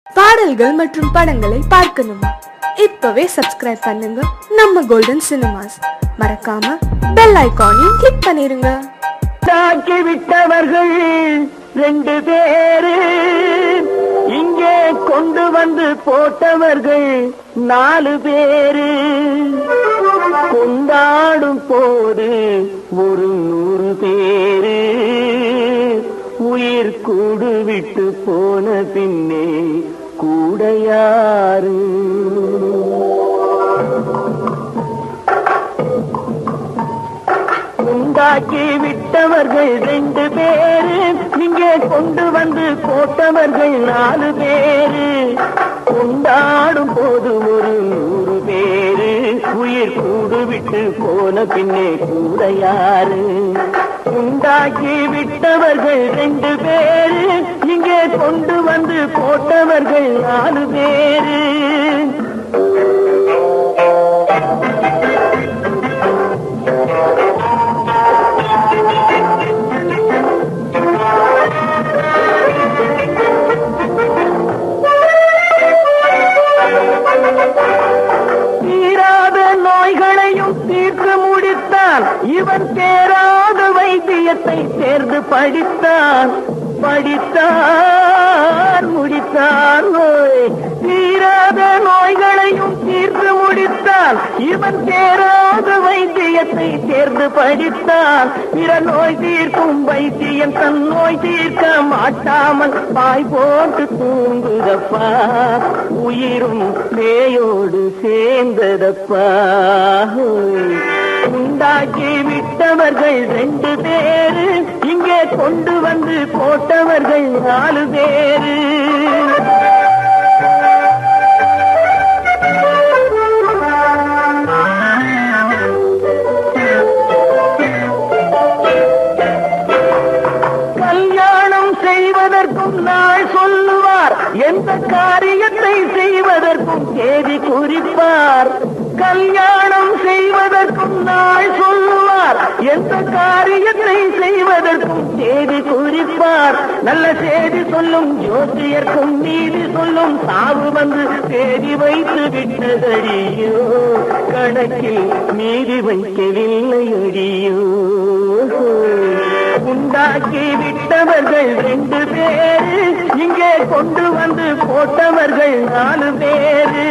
பாடல்கள் மற்றும் படங்களை பார்க்கணுமா? இப்பவே சப்ஸ்கிரைப் பண்ணுங்க நம்ம கோல்டன் சினிமாஸ். மறக்காம பெல் ஐகானையும் கிளிக் பண்ணிருங்க. தாக்கி விட்டவர்கள் 2 பேரு, இங்கே கொண்டு வந்து போட்டவர்கள் 4 பேரு. கொண்டாடும் போது ஒரு 100 பேரு, உயிர் கூடு விட்டு போன பின்னே கூட யாரு? உண்டாக்கி விட்டவர்கள் 2 பேரு, இங்கே கொண்டு வந்து போட்டவர்கள் 4 பேரு. கொண்டாடும் போது ஒரு 100 பேரு, உயிர் கூடு விட்டு போன பின்னே கூட யாரு? உண்டாக்கி விட்டவர்கள் 2 பேரு, இங்கே கொண்டு வந்து போட்டவர்கள் 4 பேரு. தீராத நோய்களையும் தீர்த்து முடித்தான், இவன் தேராத வைத்தியத்தை தேர்ந்து படித்தான். முடித்தான். தீராத நோய்களையும் தீர்த்து முடித்தான், இவன் தேராத வைத்தியத்தை தேர்ந்து படித்தான். பிற நோய் தீர்க்கும் வைத்தியன் தன் நோய் தீர்க்க மாட்டாமல் பாய் போட்டு தூங்குதப்பா, உயிரும் பேயோடு சேர்ந்ததப்பா. உண்டாக்கி விட்டவர்கள் 2 பேரு, இங்கே கொண்டு வந்து போட்டவர்கள் 4 பேரு. கல்யாணம் செய்வதற்கும் நாள் சொல்லுவார், எந்த காரியத்தை செய்வதற்கும் தேதி குறிப்பார். கல்யாணம் செய்வதற்கும் நாள் சொல்லுவார், எந்த காரியத்தை செய்வதற்கும் தேதி குறிப்பார். நல்ல செய்தி சொல்லும் ஜோசியர்க்கும் நீதி சொல்லும் சாவு வந்து தேதி வைத்து விட்டதடியோ, கணக்கில் மீதி வைக்கவில்லை அடியோ. உண்டாக்கி விட்டவர்கள் 2 பேரு, இங்கே கொண்டு வந்து போட்டவர்கள் 4 பேரு.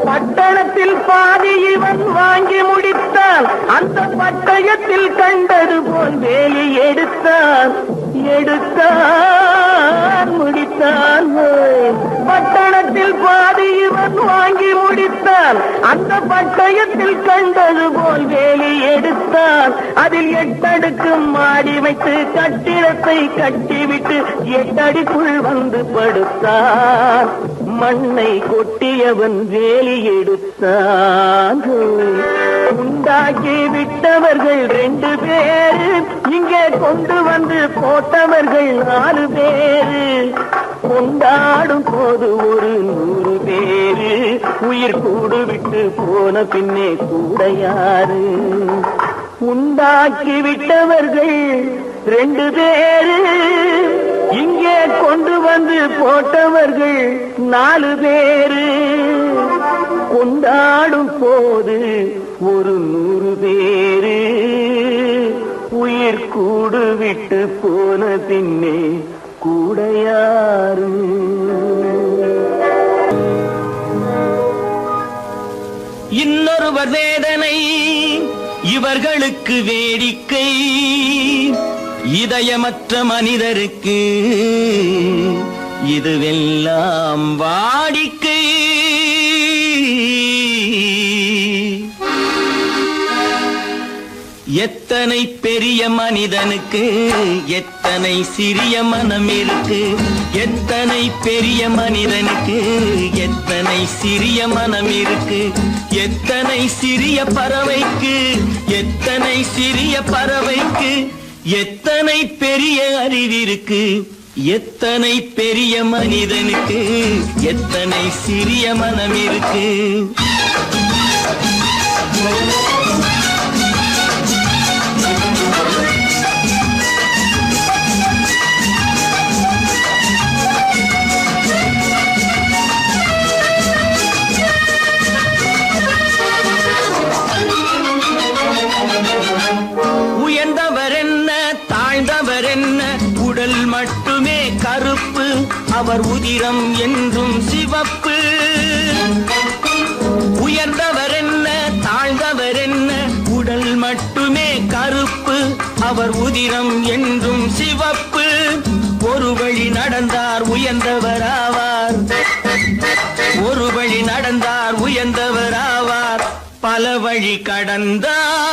பட்டணத்தில் பாதி இவன் வாங்கி முடித்தான், அந்த பட்டயத்தில் கண்டது போல் வேலி எடுத்தான். முடித்தான். பட்டணத்தில் பாதி இவன் வாங்கி முடித்தான், அந்த பட்டயத்தில் கண்டது போல் வேலி எடுத்தான். அதில் 8 அடுக்கு மாடி வைத்து கட்டிடத்தை கட்டிவிட்டு 8 அடிக்குள் வந்து படுத்தான். மண்ணை கொட்டியவன் வேலி எடுத்தான். உண்டாக்கி விட்டவர்கள் 2 பேரு, இங்கே கொண்டு வந்து போட்டவர்கள் 4 பேரு. கொண்டாடும் போது ஒரு 100 பேரு, உயிர் கூடு விட்டு போன பின்னே கூட யாரு? உண்டாக்கி விட்டவர்கள் 2 பேரு, இங்கே கொண்டு வந்து போட்டவர்கள் 4 பேரு. கொண்டாடும் போது ஒரு 100 பேரு, உயிர் கூடு விட்டு போன பின்னே கூட யாரு? இன்னொருவர் வேதனை இவர்களுக்கு வேடிக்கை, இதயமற்ற மனிதருக்கு இதுவெல்லாம் வாடிக்கை. எத்தனை பெரிய மனிதனுக்கு எத்தனை சிறிய மனம் இருக்கு, எத்தனை பெரிய மனிதனுக்கு எத்தனை சிறிய மனம் இருக்கு. எத்தனை சிறிய பறவைக்கு எத்தனை சிறிய பறவைக்கு எத்தனை பெரிய அறிவிருக்கு, எத்தனை பெரிய மனிதனுக்கு எத்தனை சிறிய மனம் இருக்கு. உயர்ந்தவர் என்ன தாழ்ந்தவர் என்ன, உடல் மட்டுமே கருப்பு, அவர் உதிரம் என்றும் சிவப்பு. உயர்ந்தவர் என்ன தாழ்ந்தவர் என்ன, உடல் மட்டுமே கருப்பு, அவர் உதிரம் என்றும் சிவப்பு. ஒரு வழி நடந்தார் உயர்ந்தவராவார், ஒரு வழி நடந்தார் உயர்ந்தவராவார், பல வழி கடந்தார்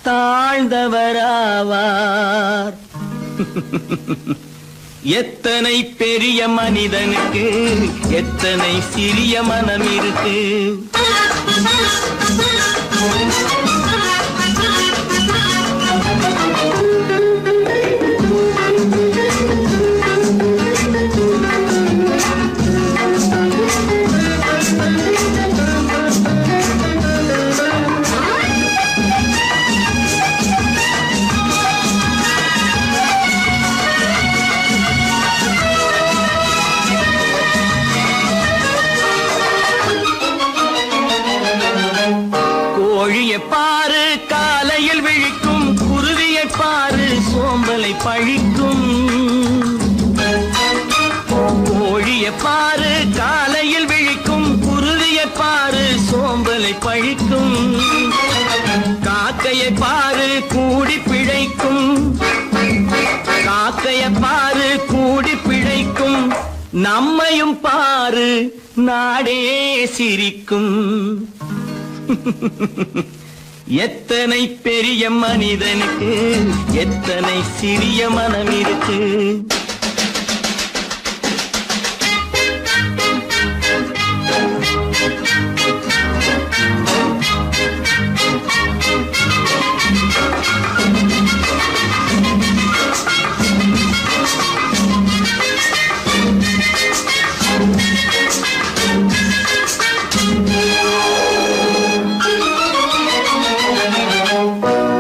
தாழ்ந்தவராவார். எத்தனை பெரிய மனிதனுக்கு எத்தனை சிறிய மனம் இருக்கு. கோழியை பாரு காலையில் விழிக்கும், குருவியை பாரு சோம்பலை பழிக்கும். கோழியை பாரு காலையில் விழிக்கும், குருவியை பாரு சோம்பலை பழிக்கும். காக்கையை பாரு கூடி பிழைக்கும், காக்கையை பாரு கூடி பிழைக்கும். நம்மையும் பாரு நாடே சிரிக்கும். எத்தனை பெரிய மனிதனுக்கு எத்தனை சிறிய மனம் இருக்கு.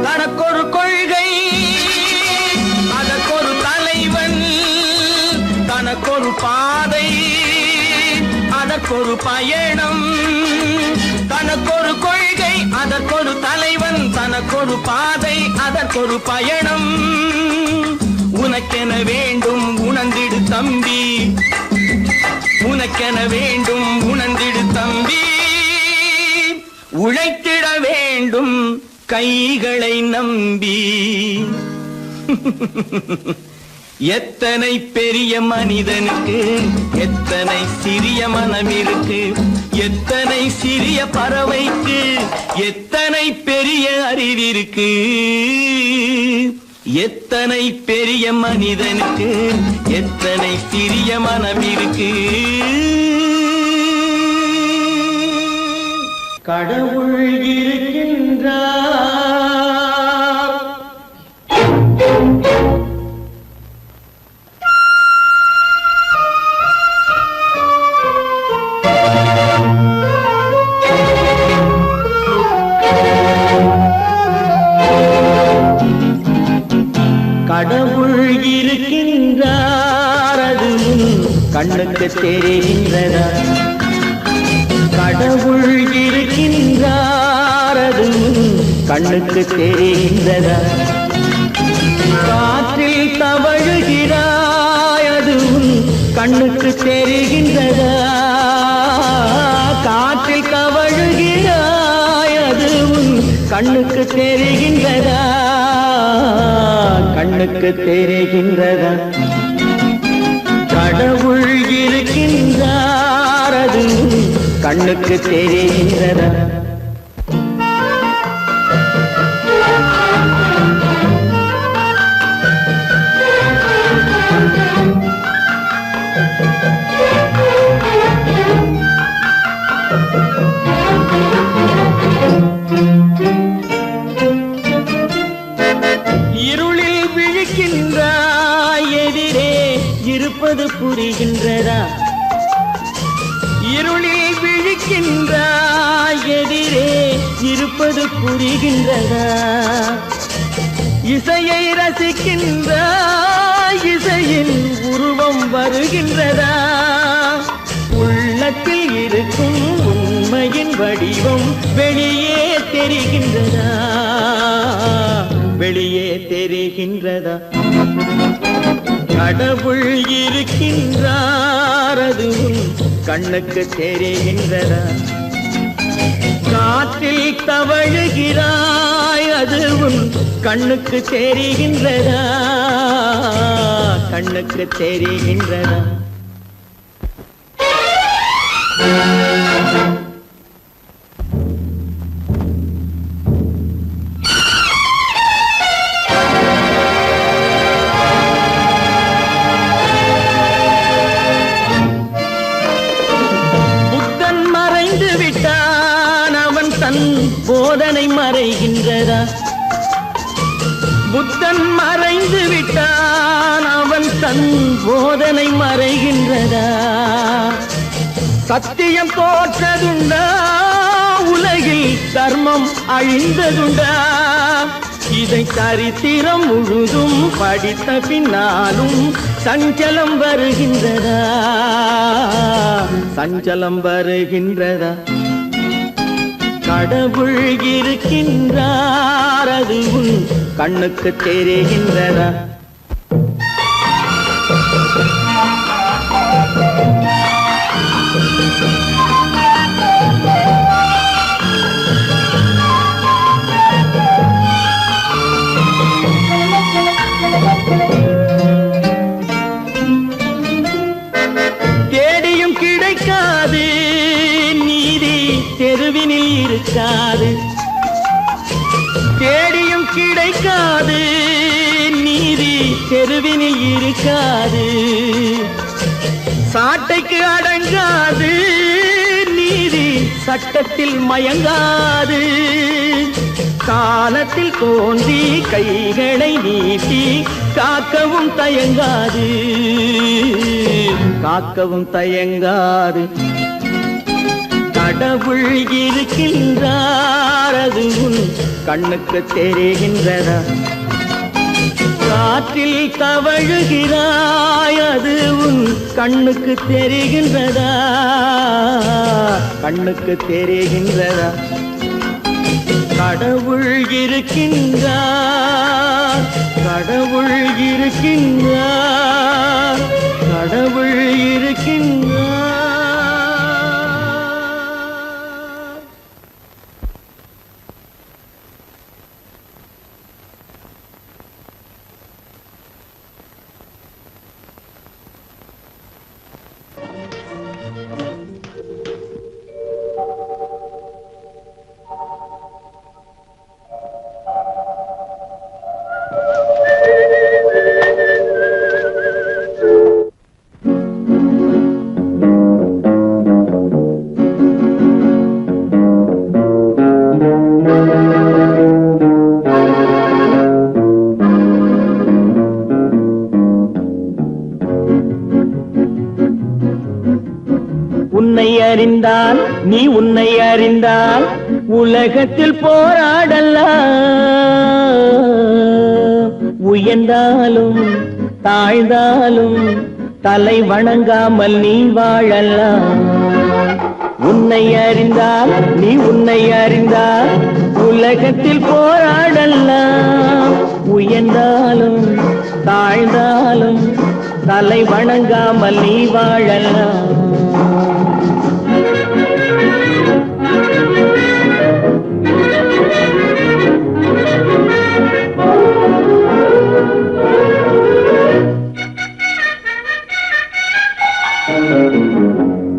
தனக்கொரு கொள்கை அதற்கொரு தலைவன், தனக்கொரு பாதை அதற்கொரு பயணம். தனக்கொரு கொள்கை அதற்கொரு தலைவன், தனக்கொரு பாதை அதற்கொரு பயணம். உனக்கென வேண்டும் உணர்ந்திடு தம்பி, உனக்கென வேண்டும் உணர்ந்திடு தம்பி. உழைத்திட வேண்டும் கைகளை நம்பி. எத்தனை பெரிய மனிதனுக்கு எத்தனை சிறிய மனம் இருக்கு. எத்தனை சிறிய பறவைக்கு எத்தனை பெரிய அறிவிருக்கு. எத்தனை பெரிய மனிதனுக்கு எத்தனை சிறிய மனம் இருக்கு. கடவுள் இருக்கின்றார். கடவுள் இருக்கின்றார், அது கண்ணுக்கு தெரிகின்றதா. கடவுள் இருக்கின்றார், அது கண்ணுக்கு தெரிகின்றதா. காற்றில் தவழுகிறாய், அது கண்ணுக்கு தெரிகின்றதா. காற்றில் தவழுகிறாய், அது கண்ணுக்கு தெரிகின்றதா. கண்ணுக்கு தெரிகின்றதா. கடவுள் இருக்கின்றார், அது கண்ணுக்கு தெரிகின்றதா. இருளில் விழிக்கின்றாய், எதிரே தெரிகின்றதா? இருளில் விழிக்கின்றாய், எதிரே இருப்பது புரிகின்றதா? இசையை ரசிக்கின்றாய், இசையின் உருவம் வருகின்றதா? உள்ளத்தில் இருக்கும் உண்மையின் வடிவம் வெளியே தெரிகின்றதா? வெளியே தெரிகின்றதா? கடவுள் இருக்கின்றார், அது உன் கண்ணுக்கு தெரிகின்றதா? காற்றில் தவழுகிறாய், அது உன் கண்ணுக்கு தெரிகின்றதா? கண்ணுக்கு தெரிகின்றதா? புத்தன் மறைந்து விட்டான், அவன் தன் போதனை மறைகின்றதா? புத்தன் மறைந்து விட்டான், அவன் தன் போதனை மறைகின்றதா? சத்தியம் தோற்றதுண்டா? உலகில் தர்மம் அழிந்ததுண்டா? இதை சரித்திரம் முழுதும் படித்த பின்னாலும் சஞ்சலம் வருகின்றதா? சஞ்சலம் வருகின்றதா? கடவுள் இருக்கின்றார், அது உன் கண்ணுக்கு தெரிகின்றதா? தேடியும் கிடைக்காது நீதி, தெருவினில் இருக்காது. தேடியும் கிடைக்காது நீதி, தெருவினில் இருக்காது. சாட்டைக்கு அடங்காது நீதி, சட்டத்தில் மயங்காது. காலத்தில் தோன்றி கைகளை நீட்டி காக்கவும் தயங்காது, காக்கவும் தயங்காது. கடவுள் இருக்கின்றார், அது உன் கண்ணுக்கு தெரிகின்றதா? காற்றில் தவழுகிறாய், அது உன் கண்ணுக்கு தெரிகின்றதா? கண்ணுக்கு தெரிகின்றதா? கடவுள் இருக்கின்றார், கடவுள் இருக்கின்றார், கடவுள் இருக்கின்றார். உன்னை அறிந்தால், நீ உன்னை அறிந்தால் உலகத்தில் போராடலாம். உயர்ந்தாலும் தாழ்ந்தாலும் தலை வணங்காமல் நீ வாழலாம். உன்னை அறிந்தால், நீ உன்னை அறிந்தால் உலகத்தில் போராடலாம். உயர்ந்தாலும் தாழ்ந்தாலும் தலை வணங்காமல் நீ வாழலாம்.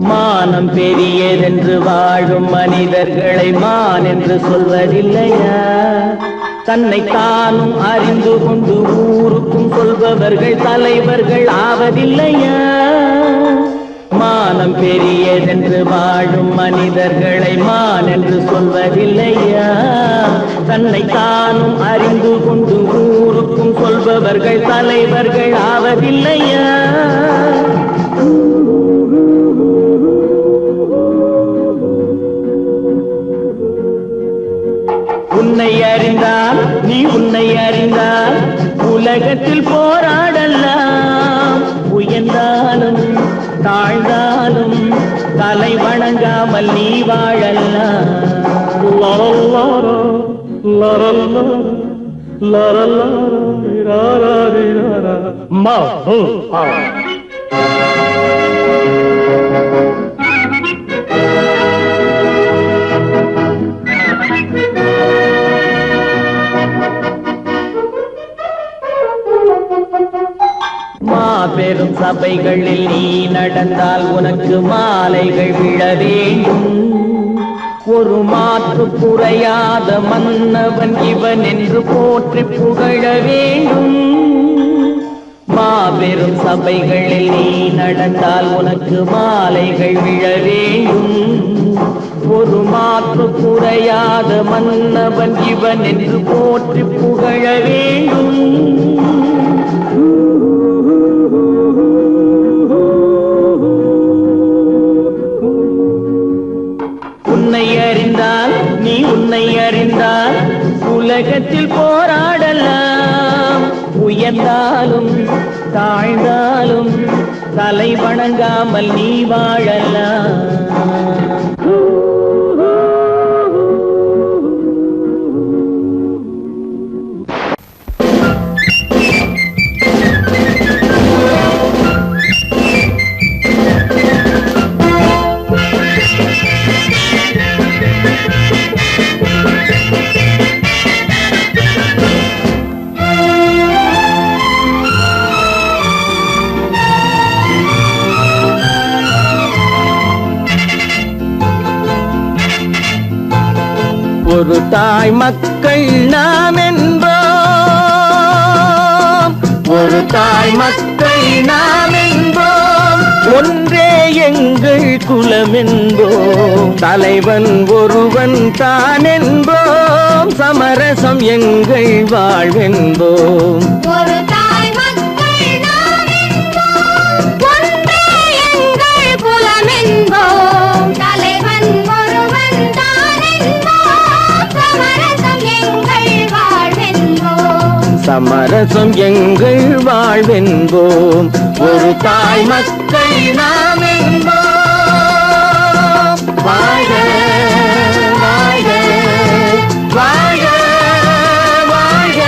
மானம் பெரியதென்று வாழும் மனிதர்களை மான் என்று சொல்வதில்லையா? தன்னை தானும் அறிந்து கொண்டு ஊருக்கும் சொல்பவர்கள் தலைவர்கள் ஆவதில்லையா? மானம் பெரியதென்று வாழும் மனிதர்களை மான் என்று சொல்வதில்லையா? தன்னை தானும் அறிந்து கொண்டு ஊருக்கும் சொல்பவர்கள் தலைவர்கள் ஆவதில்லையா? உயர்ந்தாலும் தாழ்ந்தாலும் தலை வணங்காமல் நீ வாழலாம். மாபெரும் சபைகளில் நீ நடந்தால் உனக்கு மாலைகள் விழ வேண்டும். ஒரு மாற்று குறையாத மன்னவன் இவன் என்று போற்றி புகழ வேண்டும். மாபெரும் சபைகளில் நீ நடந்தால் உனக்கு மாலைகள் விழ வேண்டும். ஒரு மாற்று குறையாத மன்னவன் இவன் என்று போற்றி புகழ வேண்டும். உன்னை அறிந்தால் நீ உன்னை அறிந்தால் உலகத்தில் போராடலாம். உயர்ந்தாலும் தாழ்ந்தாலும் தலை வணங்காமல் நீ வாழலாம். ஒரு தாய் மக்கள் நாம் என்போம். ஒரு தாய் மக்கள் நாம் என்போம். ஒன்றே எங்கள் குலம் என்போம். தலைவன் ஒருவன் தான் என்போம். சமரசம் எங்கள் வாழ்வென்போம். ஒரு தாய் மக்கள் நாம் என்போம். ஒன்றே எங்கள் குலம் என்போம். தலைவன் ஒருவன் தான் என்போம். சமரசம் எங்கள் வாழ்வென்போம். சமரசம் எங்கள் வாழ்வென்போம். ஒரு தாய் மக்கள் நாம் என்போம். வாழ்க வாழ்க வாழ்க வாழ்க.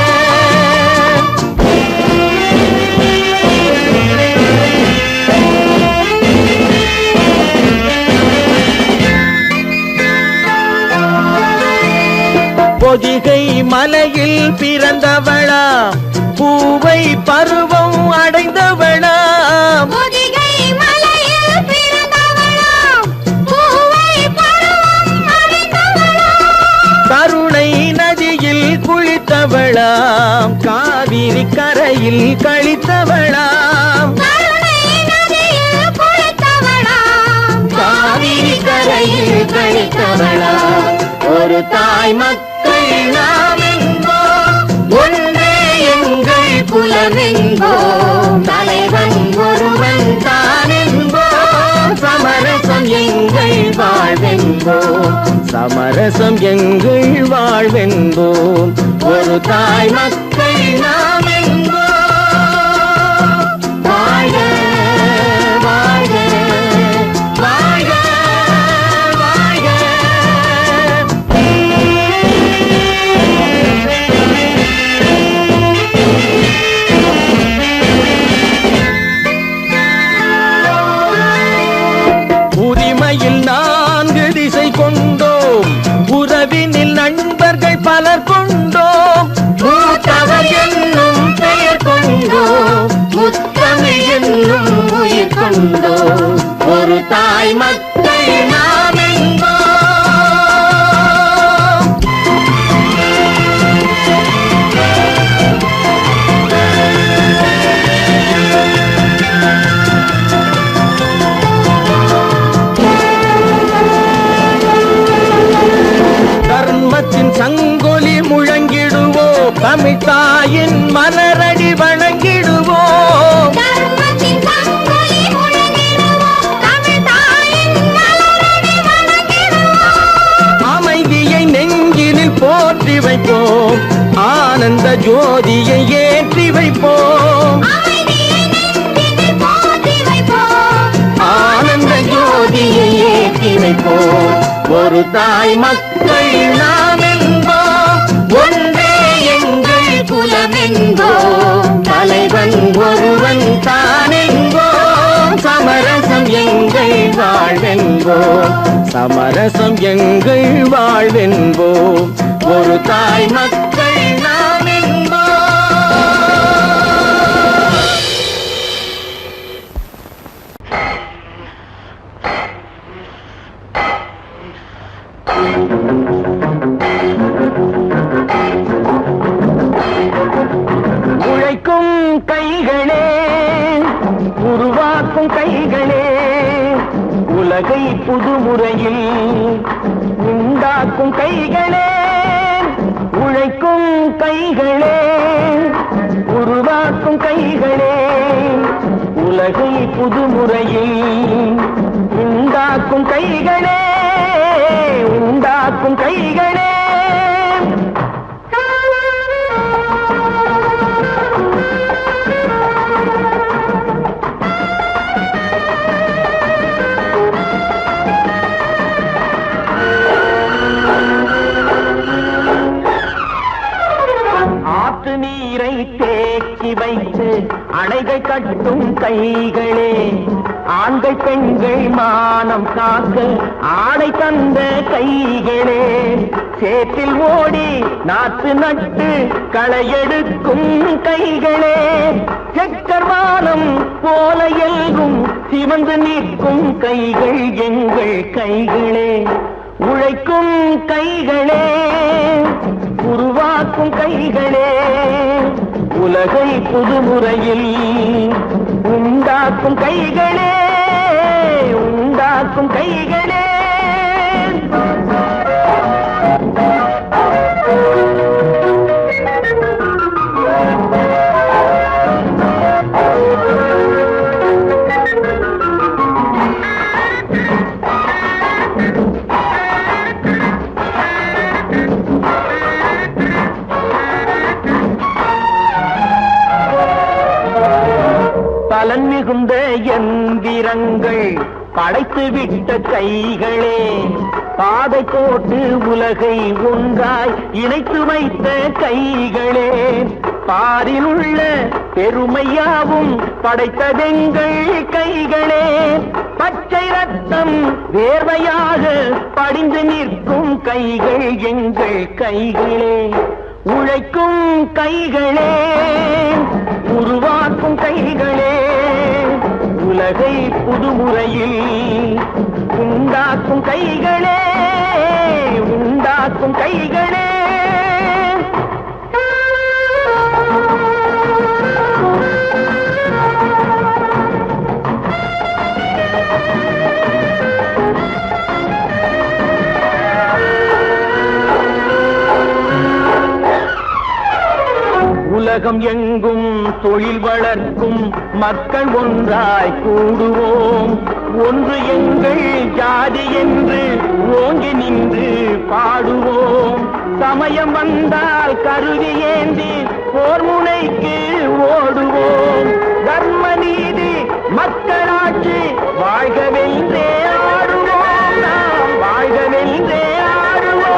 பொதிகை மலையில் பிறந்தவளா பூவை பருவம் அடைந்தவளா. பொதிகை மலையில் பிறந்தவளாம். பூவை பருவம் அடைந்தவளாம். கருணை நதியில் குளித்தவளாம். காவிரி கரையில் கழித்தவளாம். கருணை நதியில் குளித்தவளாம். காவிரி கரையில் கழித்தவளாம். ஒரு தாய் மக்கள் நாம் என்போம். ஒன்றே எங்கள் குலம் என்போம். தலைவன் ஒருவன் தான் என்போம். சமரசம் எங்கள் வாழ்வென்போம். சமரசம் எங்கள் வாழ்வென்போம். ஒரு தாய் மக்கள் நாம் என்போம். வாழ்க வாழ்க வாழ்க வாழ்க. உரிமையில் 4 திசை கொண்டோம். உறவினில் நண்பர்கள் பலர் கொண்டோம். மூத்தவர் என்னும் பெயர் கொண்டோம். முத்தமிழ் என்னும் உயிர் கொண்டோம். ஒரு தாய் மக்கள் நாம் என்போம். தர்மத்தின் சங்கொலி முழங்கிடுவோம். தமிழ் தாயின் மலரடி வணங்கிடுவோம். தர்மத்தின் சங்கொலி முழங்கிடுவோம். தமிழ் தாயின் மலரடி வணங்கிடுவோம். அமைதியை நெஞ்சினில் போற்றி வைப்போம். ஆனந்த ஜோதியை ஏற்றி வைப்போம். அமைதியை நெஞ்சினில் போற்றி வைப்போம். வைப்போம். ஒரு தாய் மக்கள் நாம் என்போம், ஒன்றே எங்கள் குலம் என்போம். தலைவன் ஒருவன் தான் என்போம், சமரசம் எங்கள் வாழ்வென்போம். சமரசம் எங்கள் வாழ்வென்போம். ஒரு தாய் மக்கள் நாம் என்போம். உழைக்கும் கைகளே, உருவாக்கும் கைகளே, உலகை புதுமுறையில் உண்டாக்கும் கைகளே. உழைக்கும் கைகளே, உருவாக்கும் கைகளே, உலகை புதுமுறையில் உண்டாக்கும் கைகளே, உண்டாக்கும் கைகளே. ஆற்று நீரை தேக்கி வைத்து அணைகள் கட்டும் கைகளே, ஆண்கள் பெண்கள் மானம் காக்க ஆடை தந்த கைகளே. சேற்றில் ஓடி நாற்று நட்டு களையெடுக்கும் கைகளே, செக்கர்வானம் போல எல்கும் சிவந்து நிற்கும் கைகள் எங்கள் கைகளே. உழைக்கும் கைகளே, உருவாக்கும் கைகளே, உலகை புதுமுறையில் உண்டாக்கும் கைகளே, உண்டாக்கும் கைகளே. பலன் மிகுந்த எந்திரங்கள் படைத்து விட்ட கைகளே, பாதை போட்டு உலகை ஒன்றாய் இணைத்து வைத்த கைகளே. பாரில் உள்ள பெருமையாவும் படைத்ததெங்கள் கைகளே. பச்சை ரத்தம் வேர்வையாக படிந்து நிற்கும் கைகள் எங்கள் கைகளே. உழைக்கும் கைகளே, உருவாக்கும் கைகளே, உலகை புதுமுறையில் உண்டாக்கும் கைகளே, உண்டாக்கும் கைகளே. உலகம் எங்கும் தொழில் வளர்க்கும் மக்கள் ஒன்றாய் கூடுவோம். ஒன்று எங்கள் ஜாதி என்று ஓங்கி நின்று பாடுவோம். சமயம் வந்தால் கருவி ஏந்தி போர் முனைக்கு ஓடுவோம். தர்ம நீதி மக்களாட்சி வாழ்கவென்றே ஆடுவோம். நாம் வாழ்கவென்றே ஆடுவோம்.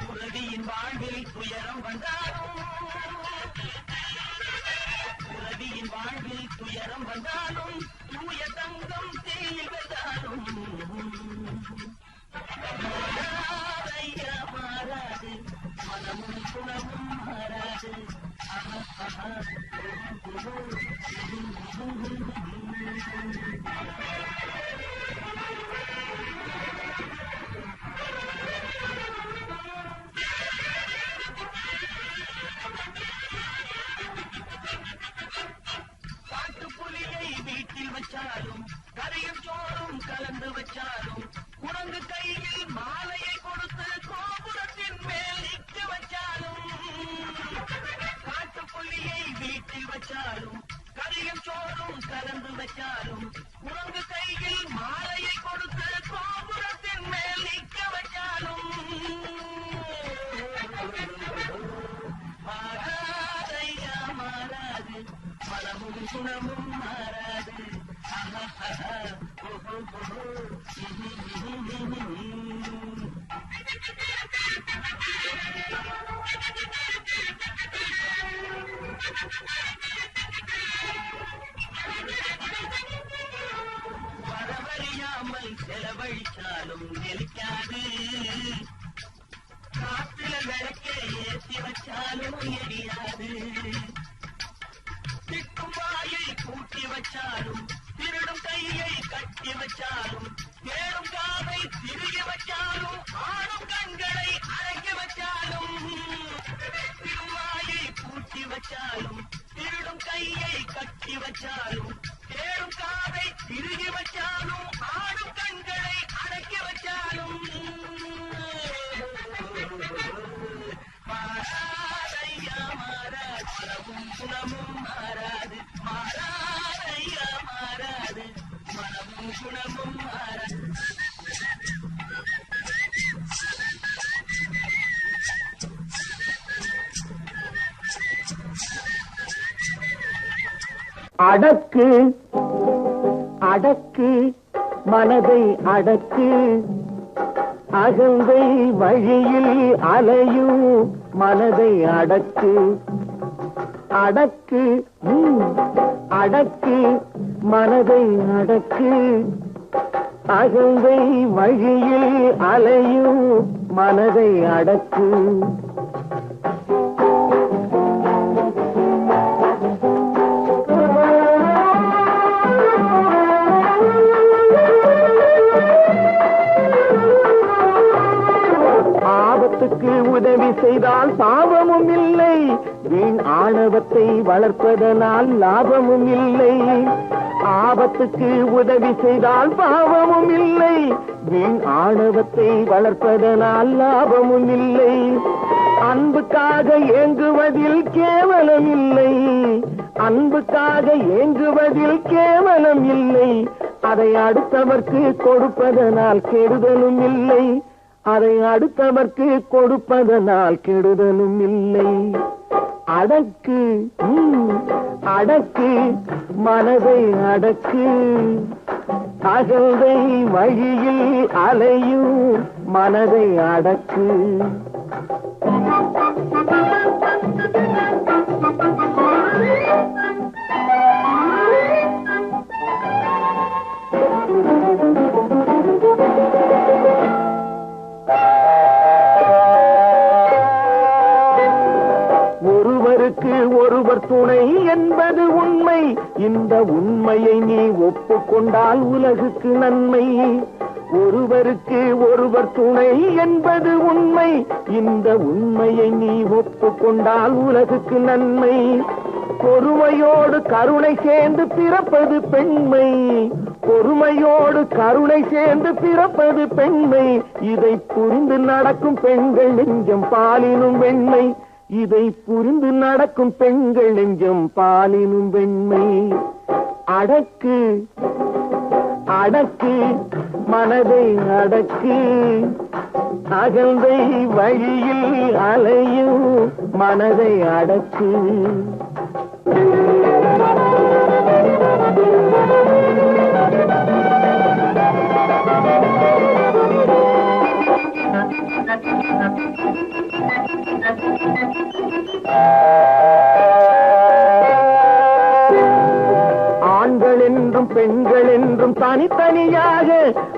உறவியின் வாழ்வில் துயரம் வந்தாலும், உறவியின் வாழ்வில் துயரம் வந்தாலும், தூய தங்கம் தேயில் வந்தாலும் மாறாதையா மாறாது, மனமும் குணமும் மாறாது. காட்டுப்புலியை வீட்டில் கலந்து வச்சாலும் குரங்கு கையில் மாலையை கொடுத்து கோபுரத்தின் மேல் நிற்க வச்சாலும் மாறாதையா மாறாது மனமும் குணமும் மாறாது வரவறியாமல் செலவழிச்சாலும் நிலைக்காது காத்துல விளக்க ஏற்றி வச்சாலும் எரியாது திட்டும் வாயை கூட்டி வச்சாலும் திருடும் கையை கட்டி வச்சாலும் தேடும் காதை திருகி வச்சாலும் ஆடும் கண்களை அடக்கி வச்சாலும் திடும் வாயை கூட்டி வச்சாலும் திருடும் கையை கட்டி வச்சாலும் தேடும் காதை திருகி வச்சாலும் ஆடும் கண்களை அடக்கி வச்சாலும் மாறாதையா மாறாது மனமும் குணமும் மாறாது மாறாதையா மாறாது மனமும் குணமும் மாறாது அடக்கு அடக்கு மனதை அடக்கு அகந்தை வழியில் அலையும் மனதை அடக்கு அடக்கு அடக்கு மனதை அடக்கு அகந்தை வழியில் அலையும் மனதை அடக்கு ஆபத்துக்கு உதவி செய்தால் பாவமும் இல்லை வீண் ஆணவத்தை வளர்ப்பதனால் லாபமும் இல்லை ஆபத்துக்கு உதவி செய்தால் பாவமும் இல்லை வீண் ஆணவத்தை வளர்ப்பதனால் லாபமும் இல்லை அன்புக்காக ஏங்குவதில் கேவலம் இல்லை அன்புக்காக ஏங்குவதில் கேவலம் இல்லை அதை அடுத்தவர்க்கு கொடுப்பதனால் கெடுதலும் இல்லை அதை அடுத்தவர்க்கு கொடுப்பதனால் கெடுதலும் இல்லை அடக்கு அடக்கு மனதை அடக்கு அகந்தை வழியில் அலையும் மனதை அடக்கு ஒருவருக்கு ஒருவர் துணை என்பது உண்மை இந்த உண்மையை நீ ஒப்புக்கொண்டால் உலகுக்கு நன்மை ஒருவருக்கு ஒருவர் துணை என்பது உண்மை இந்த உண்மையை நீ ஒப்புக்கொண்டால் உலகுக்கு நன்மை பொறுமையோடு கருணை சேர்ந்து பிறப்பது பெண்மை பொறுமையோடு கருணை சேர்ந்து பிறப்பது பெண்மை இதை புரிந்து நடக்கும் பெண்கள் நெஞ்சம் பாலினும் வெண்மை இதை புரிந்து நடக்கும் பெண்கள் நெஞ்சம் பாலினும் வெண்மை அடக்கு அடக்கு மனதை அடக்கு அகந்தை வழியில் அலையும் மனதை அடக்கு ஆண்கள் என்றும் பெண்கள் என்றும் தனித்தனியாக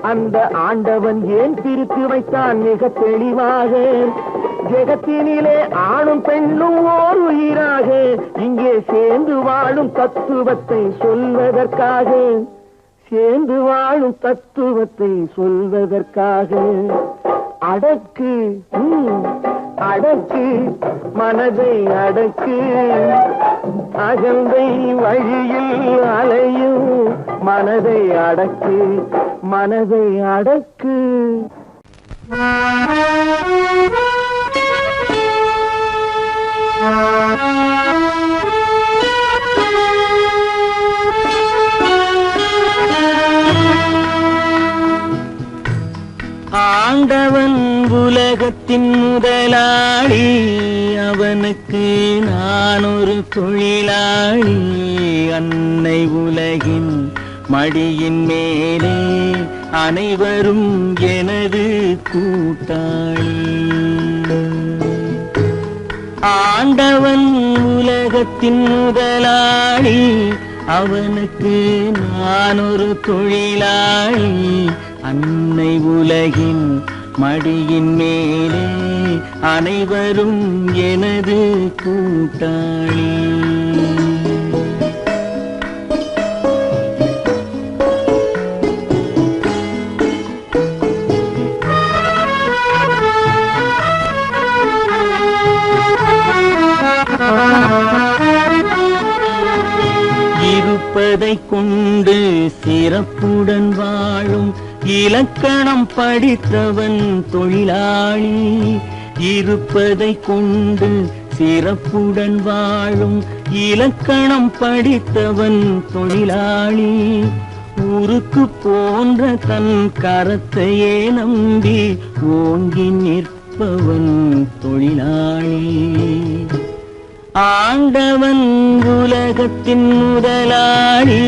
அந்த ஆண்டவன் ஏன் பிரித்து வைத்தான் மிக தெளிவாக ஜெகத்தினிலே ஆணும் பெண்ணும் ஓர் உயிராக இங்கே சேர்ந்து வாழும் தத்துவத்தை சொல்வதற்காக சேர்ந்து வாழும் தத்துவத்தை சொல்வதற்காக அடக்கு அடக்கு மனதை அடக்கு அகந்தை வழியில் அலையும் மனதை அடக்கு மனதை அடக்கு ஆண்டவன் உலகத்தின் முதலாளி, அவனுக்கு நான் ஒரு தொழிலாளி. அன்னை உலகின் மடியின் மேலே அனைவரும் எனது கூட்டாளி. ஆண்டவன் உலகத்தின் முதலாளி, அவனுக்கு நான் ஒரு தொழிலாளி. அன்னை உலகின் மடியின் மேலே அனைவரும் எனது கூட்டாளி. இருப்பதை கொண்டு சிறப்புடன் வாழும் இலக்கணம் படித்தவன் தொழிலாளி. இருப்பதை கொண்டு சிறப்புடன் வாழும் இலக்கணம் படித்தவன் தொழிலாளி. ஊருக்கு போன்ற தன் கரத்தையே நம்பி ஓங்கி நிற்பவன் தொழிலாளி. ஆண்டவன் உலகத்தின் முதலாளி,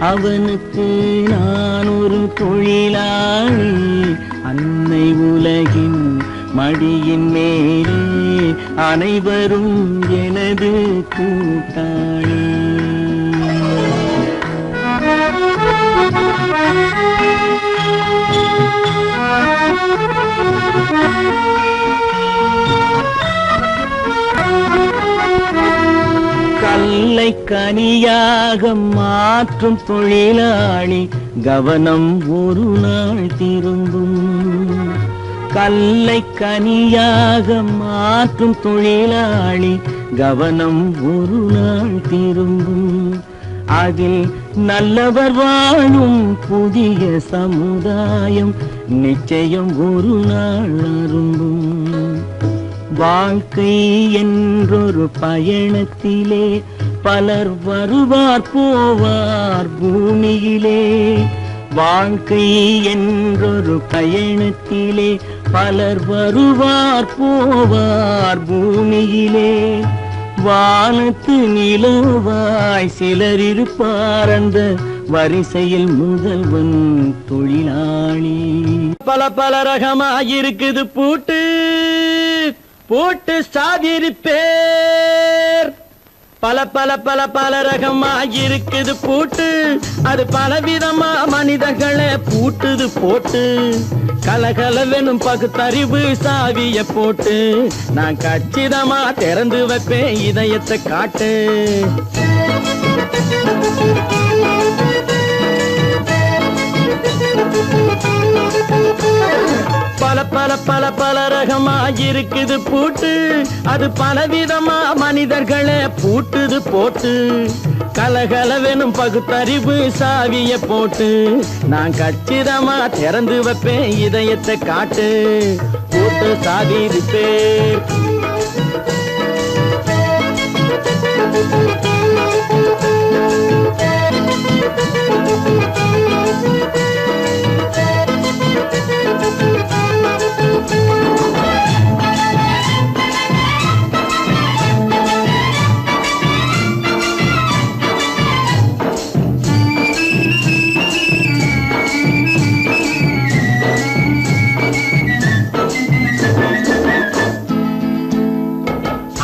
அவனுக்கு நான் ஒரு தொழிலாளி. அன்னை உலகின் மடியின் மேலே அனைவரும் எனது கூட்டாளி. கல்லை கனியாக மாற்றும் தொழிலாளி, கவனம் ஒரு நாள் திரும்பும். கல்லை கனியாக மாற்றும் தொழிலாளி, கவனம் ஒரு நாள் திரும்பும். அதில் நல்லவர் வாழும் புதிய சமுதாயம் நிச்சயம் ஒரு நாள் அரும்பும். வாழ்க்கை என்றொரு பயணத்திலே பலர் வருவார் போவார் பூமியிலே. வாழ்க்கை என்றொரு பயணத்திலே பலர் வருவார் போவார் பூமியிலே. வானத்து நிலவாய் சிலர் இருப்பார் அந்த வரிசையில் முதல்வன் தொழிலாளி. பல பல ரகமாயிருக்குது பூட்டு பூட்டு சாதிருப்பேர். பல பல பல பல ரகமாயிருக்குது பூட்டு, அது பலவிதமா மனிதர்களை பூட்டுது போட்டு. கலகலவெனும் பகுத்தறிவு சாவிய போட்டு நான் கச்சிதமா திறந்து வைப்பேன் இதயத்தை காட்டு. பல பல பல பல ரகமாயிருக்குது பூட்டு, அது பலவிதமா மனிதர்களை பூட்டுது போட்டு. கலகலவெனும் பகுத்தறிவு சாவிய போட்டு நான் கச்சிதமா திறந்து வைப்பேன் இதயத்தை காட்டு. பூட்டு சாதிருப்பேர்.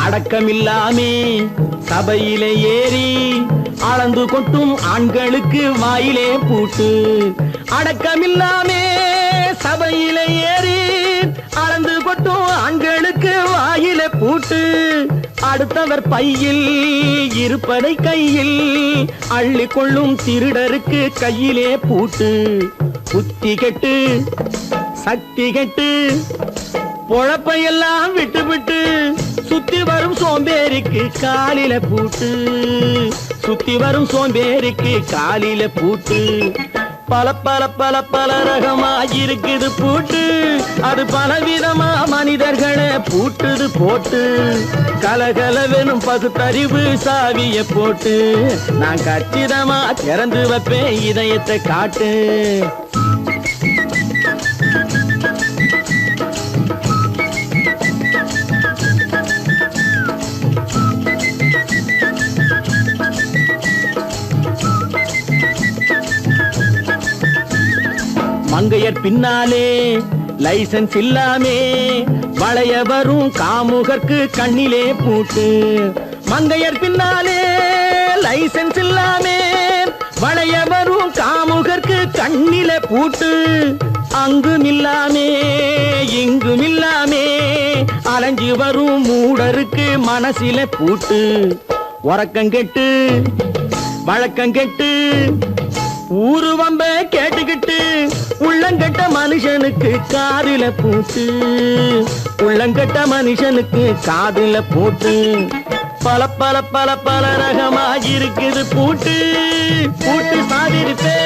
அடக்கமில்லாமே சபையிலே ஏறி அளந்து கொட்டும் ஆண்களுக்கு வாயிலே பூட்டு. அடக்கமில்லாமே சபையிலே ஏறி அளந்து கொட்டும் ஆண்களுக்கு வாயிலே பூட்டு. அடுத்தவர் பையில் இருப்பதை கையில் அள்ளி கொள்ளும் திருடருக்கு கையிலே பூட்டு. புத்தி கெட்டு சக்தி கெட்டு பொழப்பையெல்லாம் விட்டு விட்டு சுத்தி வரும் சோம்பேறிக்கு காலில பூட்டு. சுத்தி வரும் சோம்பேறிக்கு காலில பூட்டு. பல பல பல பல ரகமாயிருக்குது பூட்டு, அது பலவிதமா மனிதர்களை பூட்டுது போட்டு. கலகலவெனும் பகுத்தறிவு சாவிய போட்டு நான் கச்சிதமா திறந்து வைப்பேன் இதயத்தை காட்டு. மங்கையர் பின்னாலே லைசன்ஸ் இல்லாமே வளைய வரும் காமுகர்க்கு கண்ணிலே பூட்டு. மங்கையர் பின்னாலே லைசன்ஸ் இல்லாமே வளைய வரும் காமுகர்க்கு கண்ணிலே பூட்டு. அங்கும் இல்லாமே இங்கும் இல்லாமே அலைஞ்சு வரும் மூடருக்கு மனசில பூட்டு. உறக்கங்கெட்டு வழக்கங்கெட்டு ஊருவம்ப கேட்டுக்கிட்டு உள்ளங்கட்ட மனுஷனுக்கு காதுல பூட்டு. உள்ளங்கட்ட மனுஷனுக்கு காதுல பூட்டு. பல பல பல பல ரகமாயிருக்குது பூட்டு. பூட்டு சாதிருப்பே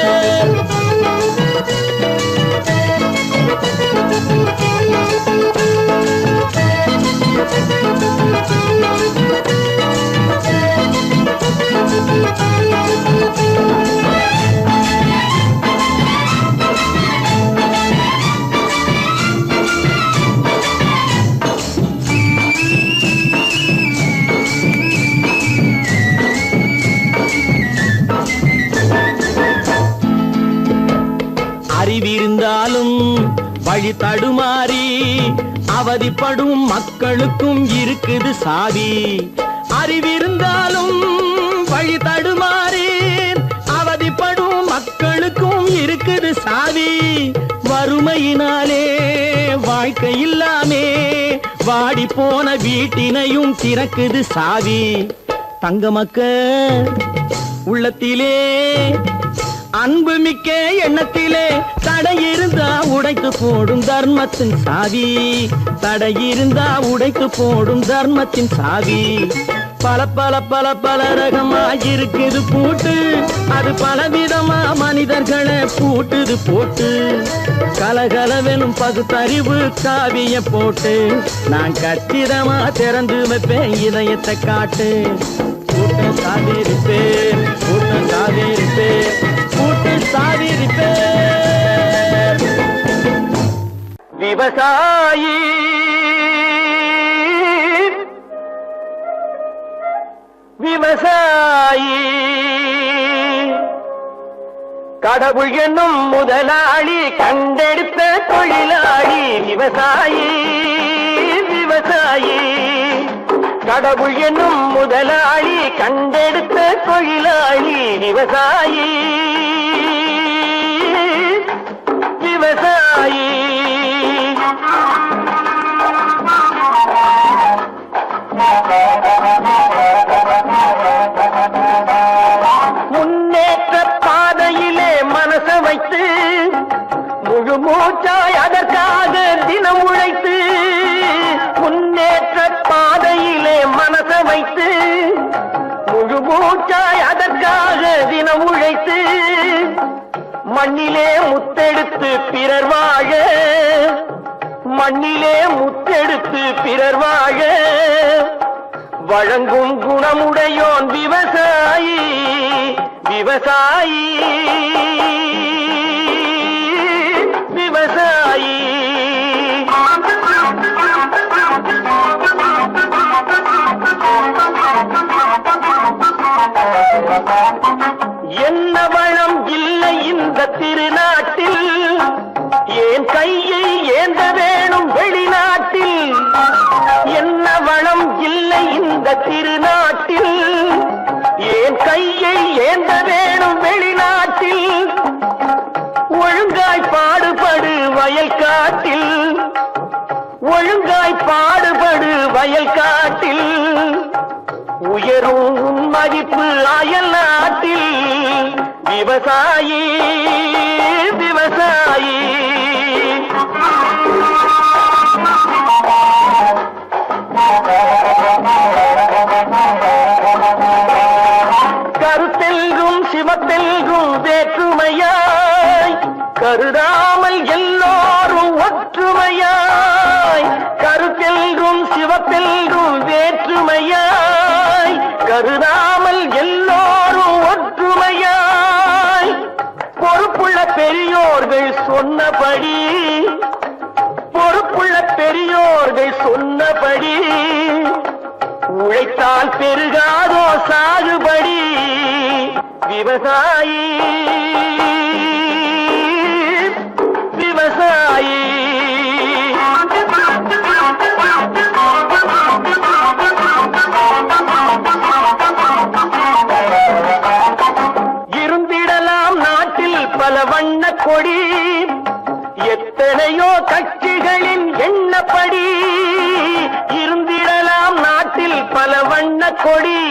அறிவிருந்தாலும் வழி தடுமாறி அவதிப்படும் மக்களுக்கும் இருக்குது சாவி. அறிவிருந்தாலும் வழி தடுமாறி அவதிப்படும் மக்களுக்கும் இருக்குது சாவி. வறுமையினாலே வாழ்க்கை இல்லாமே வாடி போன வீட்டினையும் திறக்குது சாவி. தங்க மக்க உள்ளத்திலே அன்பு மிக்க எண்ணத்திலே தடையிருந்தா உடைத்து போடும் தர்மத்தின் சாவி. தடையிருந்தா உடைத்து போடும் தர்மத்தின் சாவி. பல பல பல பல ரகமாயிருக்குது பூட்டு. அது பலவிதமா மனிதர்களை பூட்டுது போட்டு. கலகலவெனும் பகுத்தறிவு காவிய போட்டு நான் கச்சிதமா திறந்து வைப்பேன் இதயத்தை காட்டு. கூட்டம் சாதிருப்பே கூட்டம் சாதிருப்பே கூட்டு சாதிருப்பே. விவசாயி விவசாயி கடவுள் என்னும் முதலாளி கண்டெடுத்த தொழிலாளி. விவசாயி விவசாயி கடவுள் என்னும் முதலாளி கண்டெடுத்த தொழிலாளி. விவசாயி விவசாயி முன்னேற்ற பாதையிலே மனச வைத்து முழு மூச்சாய் அதற்காக தினம் உழைத்து. முன்னேற்ற பாதையிலே மனச வைத்து முழு மூச்சாய் அதற்காக தினம் உழைத்து. மண்ணிலே முத்தெடுத்து பிறர் வாழ மண்ணிலே முத்தெடுத்து பிறர் வாழ வழங்கும் குணமுடையோன் விவசாயி. விவசாயி விவசாயி என்ன வளம் இல்லை இந்த திருநாட்டில், ஏன் கையை ஏந்த வேணும் வெளிநாட்டில். என்ன வளம் இல்லை இந்த திருநாட்டில், ஏன் கையை ஏந்த வேணும் வெளிநாட்டில். ஒழுங்காய் பாடுபடு வயல் காட்டில், ஒழுங்காய் பாடுபடு வயல் காட்டில். உயரும் மதிப்பு அயல் நாட்டில். விவசாயி விவசாயி கருத்தெல்கும் சிவத்தெல்கும் வேற்றுமையாய் கருதாமல் எல்லோரும் ஒற்றுமையாய். கருத்தெல்கும் சிவத்தெல்கும் வேற்றுமையாய் கருதாமல் எல்லோரும் ஒற்றுமையாய். பொறுப்புள்ள பெரியோர்கள் சொன்னபடி, பொறுப்புள்ள பெரியோர்கள் சொன்னபடி உழைத்தால் பெருகாதோ சாகுபடி. விவசாயி விவசாயி எத்தனையோ கட்சிகளின் எண்ணப்படி இருந்திடலாம் நாட்டில் பல வண்ண கொடி.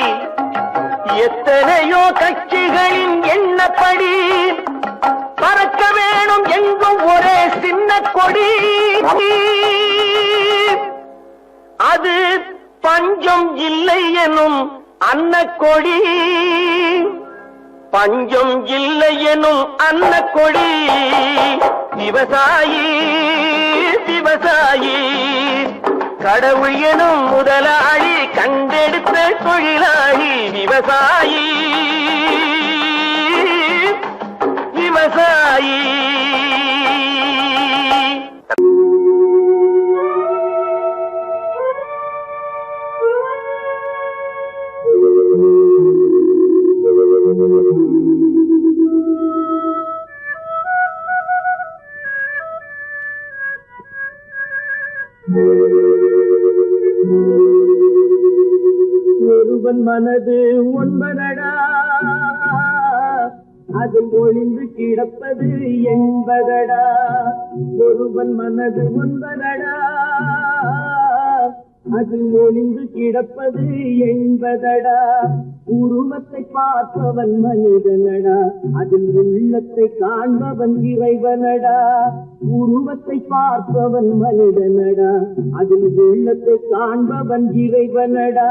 எத்தனையோ கட்சிகளின் எண்ணப்படி பறக்க வேணும் எங்கும் ஒரே சின்ன கொடி. அது பஞ்சம் இல்லை எனும் அன்னக்கொடி. பஞ்சம் இல்லை எனும் அன்னக்கொடி. விவசாயி விவசாயி கடவுள் எனும் முதலாளி கண்டெடுத்த தொழிலாளி. விவசாயி விவசாயி. ஒருவன் மனது ஒன்பதடா, அதில் ஒளிந்து கிடப்பது என்பதடா. ஒருவன் மனது ஒன்பதடா, அதில் ஒளிந்து கிடப்பது என்பதடா. உருவத்தை பார்ப்பவன் மனிதனடா, அதில் உள்ளத்தை காண்பவன் இறைவனடா. உருவத்தை பார்ப்பவன் மனிதனடா, அதில் உள்ளத்தை காண்பவன் இறைவனடா.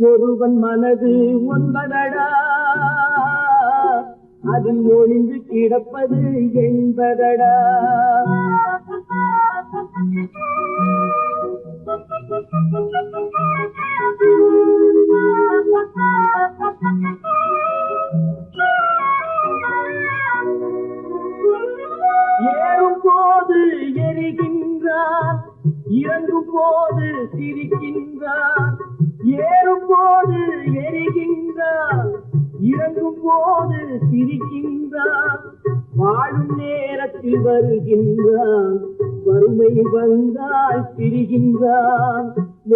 ஒருவன் மனது ஒன்பதடா, அதில் ஒளிந்து கிடப்பது என்பதடா. ஏறும் போது எரிகின்றார், இறங்கும் போது சிரிக்கின்றார். ஏறும் போது எரிகின்றார், இறங்கும் போது சிரிக்கின்றார். வாழும் நேரத்தில் வருகின்றான், வறுமை வந்தால் பிரிகின்றான்.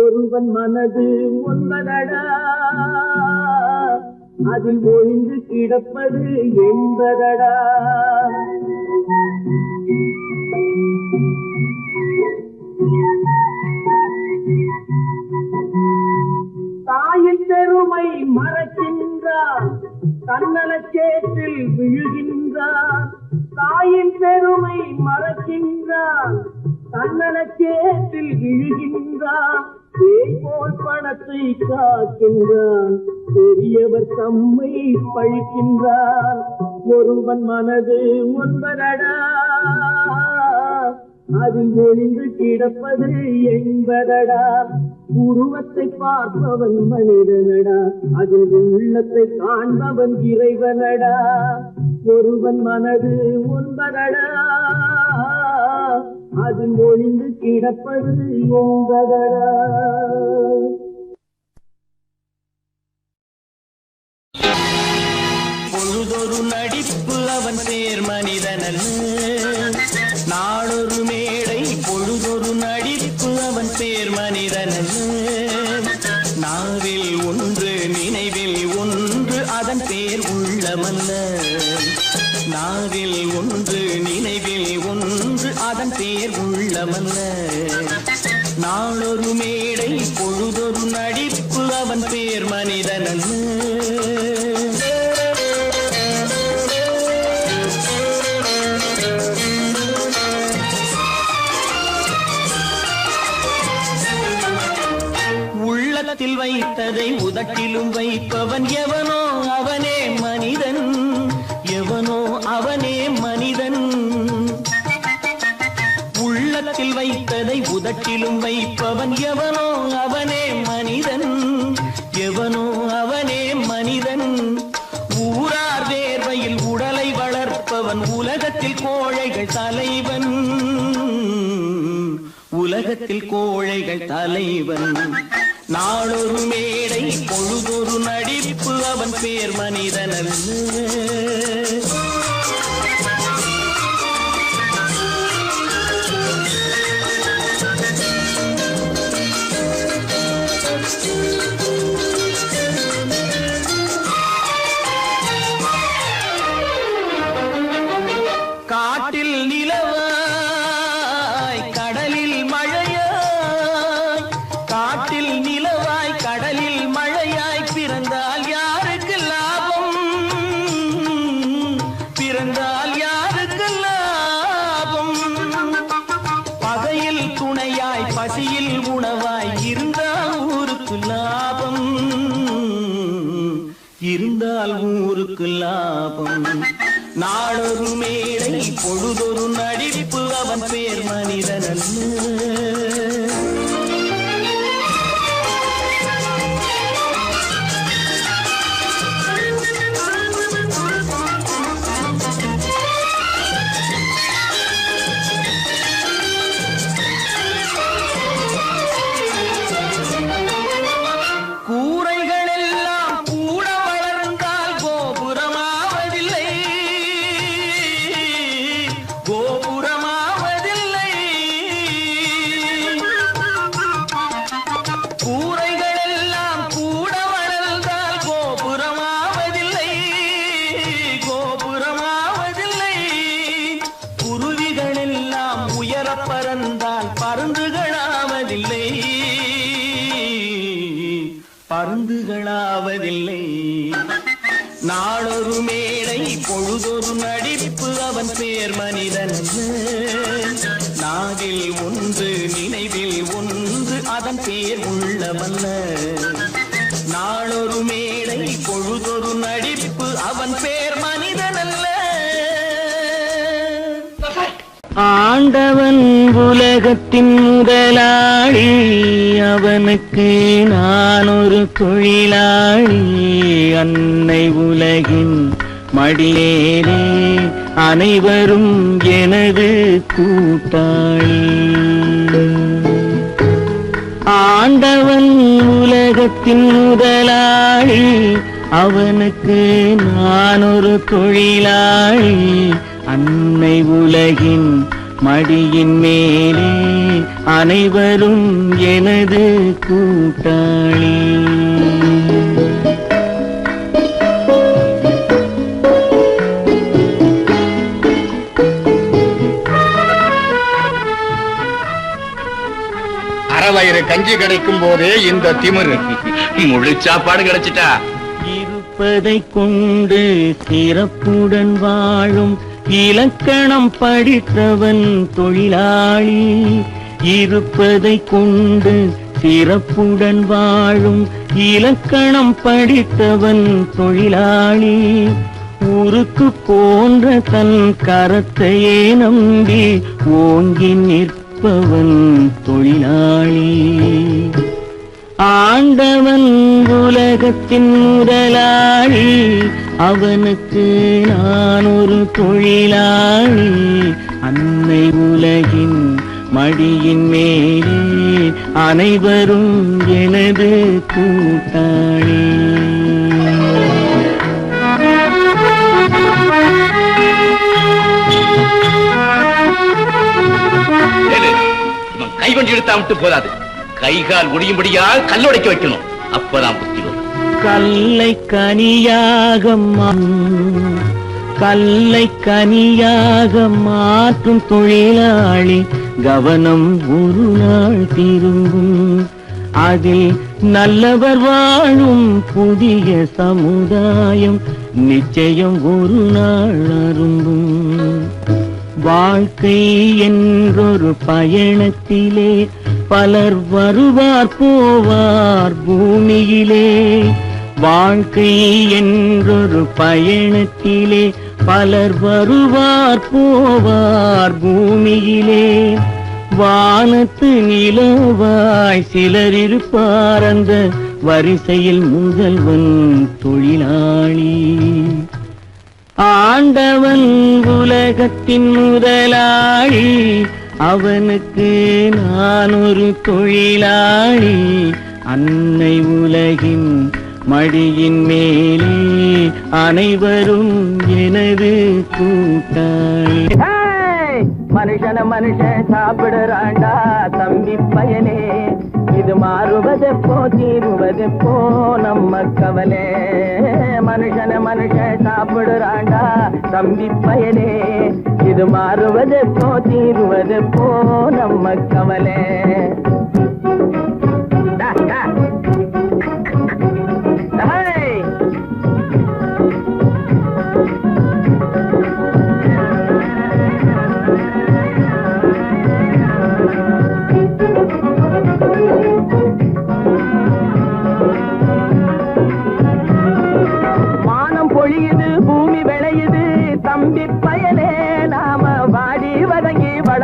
ஒருவன் மனது ஒன்பதடா, அதில் ஒளிந்து கிடப்பது என்பதடா. தாயின் பெருமை மறக்கின்றான், தன்னலச்சேற்றில் விழுகின்றான். தாயின் பெருமை மறக்கின்றான், தன்னலச்சேற்றில் விழுகின்றான். பேய் போல் பணத்தை காக்கின்றான், பெரியவர் தம்மை பழிக்கின்றான். ஒருவன் மனது ஒன்பதடா, அதில் ஒளிந்து கிடப்பது என்பதடா. உருவத்தை பார்ப்பவன் மனிதனடா, அதில் உள்ளத்தை காண்பவன் இறைவனடா. ஒருவன் மனது ஒன்பதடா, அதில் ஒளிந்து கிடப்பது என்பதடா. பொழுதொரு நடிப்பு அவன் பேர் மனிதனல்ல, நாளொரு மேடை பொழுதொரு நடிப்பு அவன் பேர் மனிதனல்ல. நாவில் ஒன்று நினைவில் ஒன்று அதன் பேர் உள்ளமல்ல. நாவில் ஒன்று நினைவில் ஒன்று அதன் பேர் உள்ளமல்ல. நாளொரு மேடை பொழுதொரு நடிப்பு அவன் பேர் மனிதனல்ல. உள்ளத்தில் வைத்ததை உதட்டிலும் வைப்பவன் எவனோ அவனே மனிதன். எவனோ அவனே மனிதன். உள்ளத்தில் வைத்ததை உதட்டிலும் வைப்பவன் எவனோ அவனே மனிதன். எவனோ அவனே மனிதன். ஊரார் வேர்வையில் உடலை வளர்ப்பவன் உலகத்தில் கோழைகள் தலைவன். உலகத்தில் கோழைகள் தலைவன். நாளொரு மேடை பொழுதொரு நடிப்பு அவன் பேர் மனிதனல்ல. காட்டில் நிலவா இருந்தால் ஊருக்கு லாபம். நாளொரு மேடை பொழுதொரு நடிப்பு அவன் பேர் மனிதன் அல்ல. பருந்துகளாவதில்லை. நாளொரு மேடை பொழுதொரு நடிப்பு அவன் பேர் மனிதன் அல்ல. நாவில் ஒன்று நினைவில் ஒன்று அதன் பேர் உள்ளவல்ல. நாளொரு மேடை பொழுதொரு நடிப்பு அவன் பேர் மனிதன் அல்ல. ஆண்டவன் உலகத்தின் முதலாளி, அவனுக்கு நான் ஒரு தொழிலாளி. அன்னை உலகின் மடியேறே அனைவரும் எனது கூட்டாளி. ஆண்டவன் உலகத்தின் முதலாளி, அவனுக்கு நான் ஒரு தொழிலாளி. அன்னை உலகின் மடியின் மேலே அனைவரும் எனது கூட்டாளி. அறவயிறு கஞ்சி கிடைக்கும் போதே இந்த திமிரு. முழு சாப்பாடு கிடைச்சிட்டா. இருப்பதை கொண்டு சிறப்புடன் வாழும் இலக்கணம் படித்தவன் தொழிலாளி. இருப்பதை கொண்டு சிறப்புடன் வாழும் இலக்கணம் படித்தவன் தொழிலாளி. ஊருக்கு போன்ற தன் கரத்தையே நம்பி ஓங்கி நிற்பவன் தொழிலாளி. ஆண்டவன் உலகத்தின் முதலாளி, அவனுக்கு நான் ஒரு தொழிலாளி. அன்னை உலகின் மடியின் மேலே அனைவரும் எனது கூட்டாளி. கைவண்டி எடுத்தா விட்டு போதாது. கைகால் முடியும்படியா கல்லுடைக்க வைக்கணும். அப்பதான் புத்தி வரும். கல்லை கனியாக மாற்றும் தொழிலாளி. கவனம் ஒரு நாள் திரும்பும். அதில் நல்லவர் வாழும் புதிய சமுதாயம் நிச்சயம் ஒரு நாள் அரும்பும். வாழ்க்கை என்றொரு பயணத்திலே பலர் வருவார் போவார் பூமியிலே. வாழ்க்கை என்றொரு பயணத்திலே பலர் வருவார் போவார் பூமியிலே. வானத்து நிலவாய் சிலர் இருப்பார் அந்த வரிசையில் முதல்வன் தொழிலாளி. ஆண்டவன் உலகத்தின் முதலாளி, அவனுக்கு நான் ஒரு தொழிலாளி. அன்னை உலகின் மடியின் மேலே அனைவரும் எனது கூட்டாளி. மனுஷன் சாப்பிடுறாண்டா தம்பி பயலே. இது மாறுவதெப்போ தீருவதெப்போ நம்ம கவலை. மனுஷன் சாப்பிடுறாண்டா தம்பி பயலே. இது மாறுவதெப்போ தீருவதெப்போ நம்ம கவலை.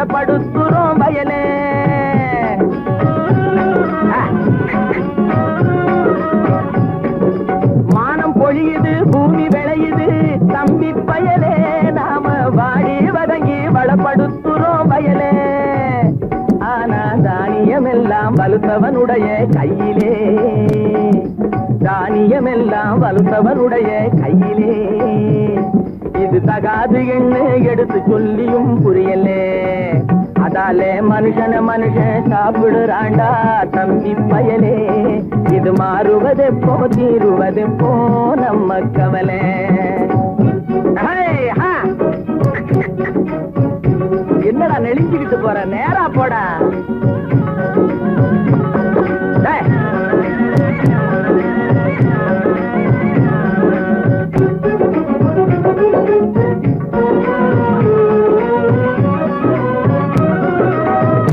வளப்படுத்துறோம் வயலே. மானம் பொழியுது பூமி விளையுது தம்பி பயலே, நாம வாடி வதங்கி வளப்படுத்துறோம் வயலே. ஆனா தானியமெல்லாம் வலுத்தவனுடைய கையிலே, தானியமெல்லாம் வலுத்தவனுடைய கையிலே. இது தகாது என்ன எடுத்து சொல்லியும் புரியலே. அதாலே மனுஷன மனுஷன் சாப்பிடுறாண்டா தம்பி பயலே. இது மாறுவதெப்போ தீருவதெப்போ நம்ம கவலை. என்னடா நெளிஞ்சுக்கிட்டு போற, நேரா போடா.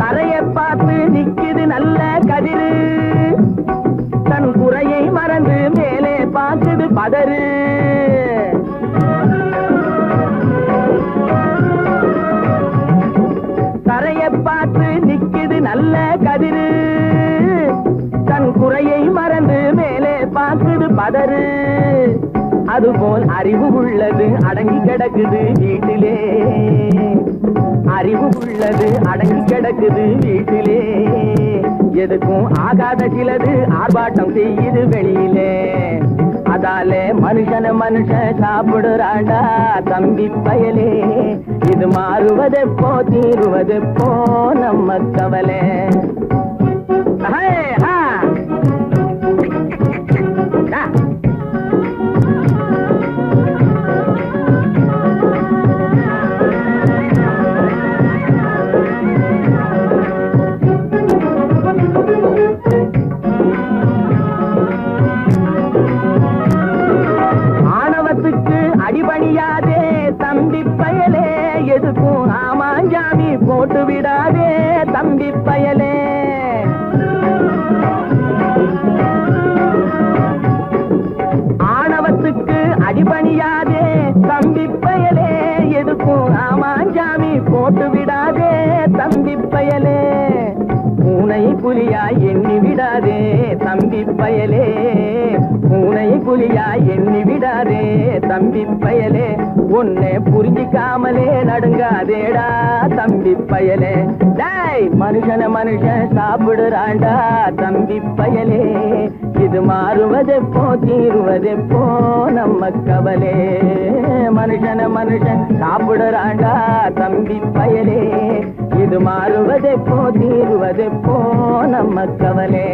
தரையை பார்த்து நிக்குது நல்ல கதிரு, தன் குறையை மறந்து மேலே பார்க்குது பதறு. தரையை பார்த்து நிக்குது நல்ல கதிரு, தன் குறையை மறந்து மேலே பார்க்குது பதறு. அதுபோல் அறிவு உள்ளது அடங்கி கிடக்குது வீட்டிலே, அறிவு உள்ளது அடங்கி கிடக்குது வீட்டிலே. எதுக்கும் ஆகாத சிலது ஆர்ப்பாட்டம் செய்யுது வெளியிலே. அதாலே மனுஷன மனுஷன் சாப்பிடுறாண்டா தம்பி பயலே. இது மாறுவதெப்போ தீருவதெப்போ நம்ம கவலை. ஆணவத்துக்கு அடிபணியாதே தம்பி பயலே, எதுக்கும் ஆமாஞ்சாமி போட்டு விடாதே தம்பி பயலே. ஆணவத்துக்கு அடிபணியாதே தம்பி பயலே, எதுக்கும் ஆமாஞ்சாமி போட்டு விடாதே தம்பி பயலே. பூனை புலியாய் எண்ணி விடாதே தம்பி பயலே, பூனை புலியாய் எண்ணி விடாதே தம்பி பயலே. உன்னை புரிஞ்சிக்காமலே நடுங்காதேடா தம்பி பயலே. டேய் மனுஷன மனுஷன் சாப்பிடுறாண்டா தம்பி பயலே. இது மாறுவதெப்போ தீருவதெப்போ நம்ம கவலை. மனுஷன மனுஷன் சாப்பிடுறாண்டா தம்பி பயலே. இது மாறுவதெப்போ தீருவதெப்போ நம்ம கவலை.